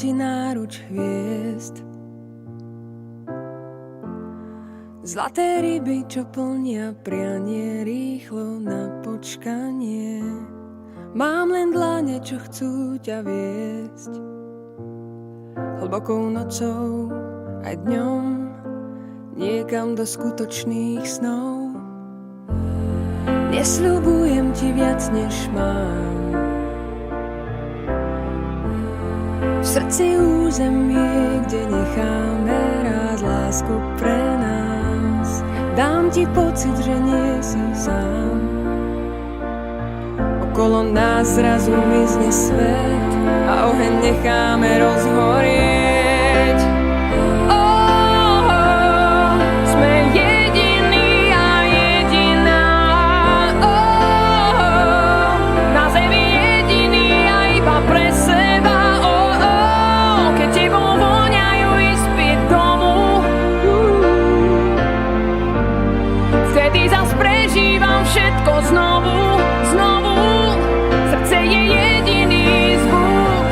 ti náruč hviezd. Zlaté ryby, čo plnia prianie rýchlo na počkanie. Mám len dlane, čo chcú ťa viesť. Hlbokou nocou aj dňom niekam do skutočných snov. Nesľubujem ti viac, než mám. V srdci územie, kde necháme rád lásku pre nás. Dám ti pocit, že nie si sám. Okolo nás zrazu mizne svet a oheň necháme rozhorieť. Sme jediní a jediná. Na zemi jediní a iba pre seba. Keď tebou voňajú izby domu, vtedy zas prežívam všetko znovu. Srdce je jediný zvuk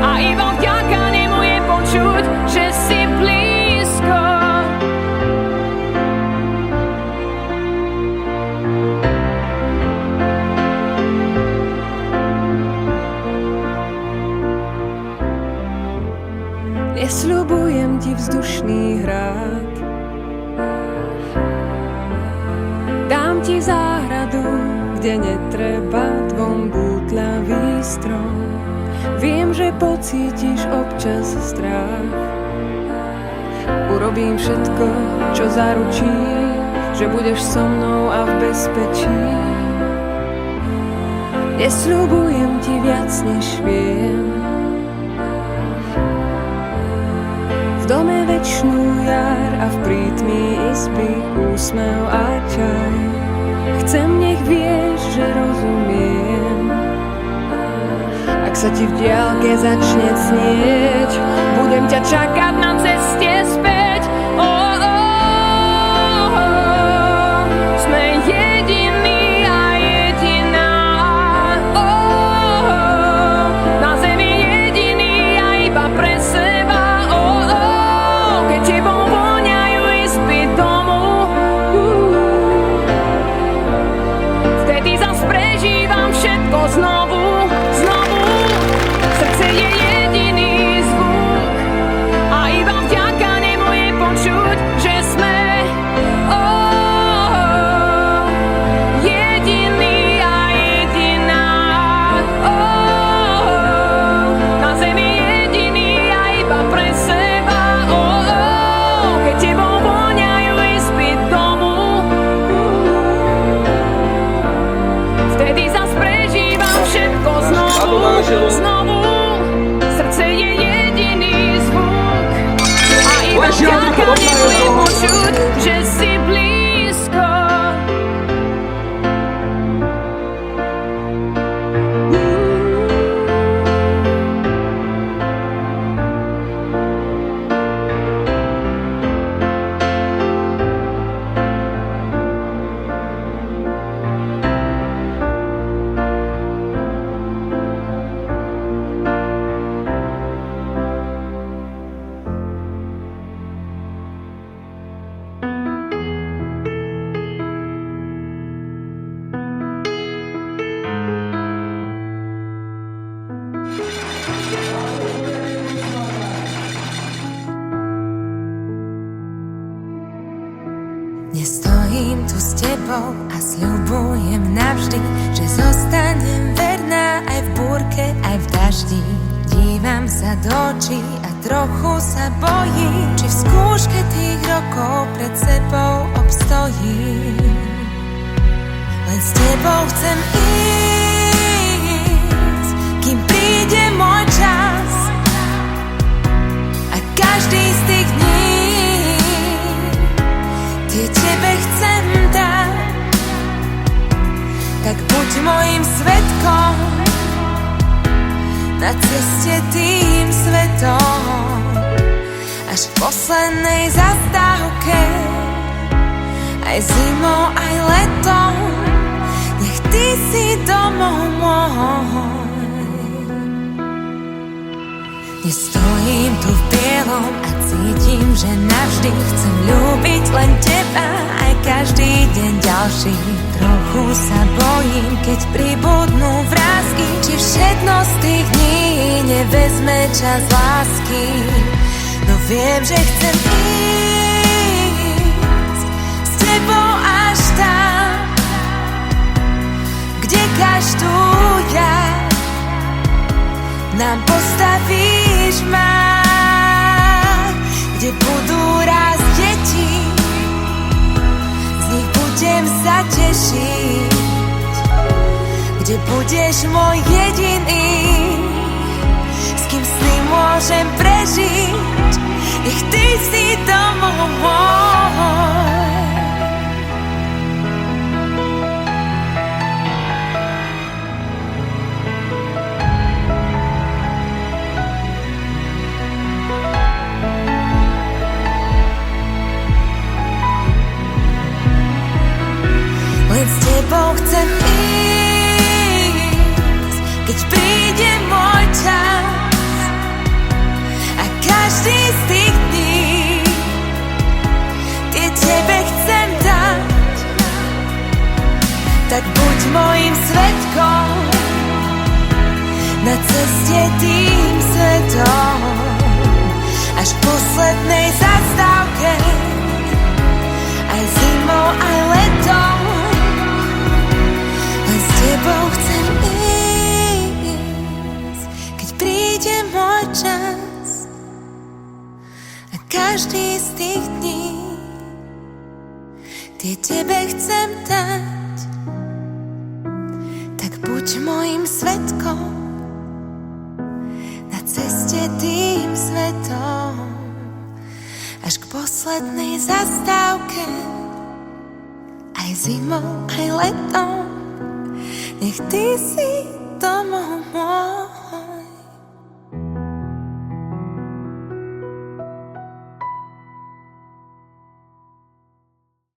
a iba vďaka nemu je počuť, že si blízko. Nesľubujem ti vzdušný hrad, dám ti záhradu, kde netreba dvom bútľavý strom. Viem, že pocítiš občas strach. Urobím všetko, čo zaručí, že budeš so mnou a v bezpečí. Nesľubujem ti viac, než viem. V dome večnú jar a v prítmi izby úsmev a čaj. Chcem, nech vieš, že rozumiem. Ak sa ti v diaľke začne snieť, budem ťa čakať na ceste späť. Sme jediní a jediná. Na zemi jediní a iba pre seba. Keď tebou voňajú izby domu, vtedy zas prežívam všetko znovu. Srdce je jediný zvuk a iba vďaka nemu je počuť, že sme jediní a jediná. Na zemi jediní a iba pre seba. Keď tebou voňajú izby domu, vtedy zas prežívam všetko znovu. Srdce je jediný zvuk a iba vďaka nemu je počuť, že si blízko. Nestojím tu s tebou a sľubujem navždy, že zostanem verná aj v búrke, aj v daždi. Dívam sa do očí a trochu sa bojím, či v skúške tých rokov pred sebou obstojím. Len s tebou chcem ísť, kým príde môj čas. A každý z tých dní tie tebe chcem dať. Tak buď mojím svedkom na ceste tým svetom, až v poslednej zastávke, aj zimou, aj letom, nech ty si domov môj. Dnes stojím tu v bielom a cítim, že navždy chcem ľúbiť len teba, aj každý deň ďalší. Trochu sa bojím, keď pribudnú vrásky, či všetno z tých dní nevezme čas lásky. No viem, že chcem ísť s tebou až tam, kde každú jar nám postavíš már, kde budú rásť deti, z nich budem sa tešiť, kde budeš môj jediný, s kým sny môžem prežiť, nech ty si domov môj. Len s tebou chcem ísť, keď príde môj čas, a každý z tých dní tie tebe chcem dať. Tak buď mojím svedkom na ceste tým svetom, až v poslednej zastávke, aj zimou, aj letom. S tebou chcem ísť, keď príde môj čas, a každý z tých dní tie tebe chcem dať. Tak buď mojím svedkom na ceste tým svetom, až k poslednej zastávke, aj zimou, aj letom. Nech ty si domov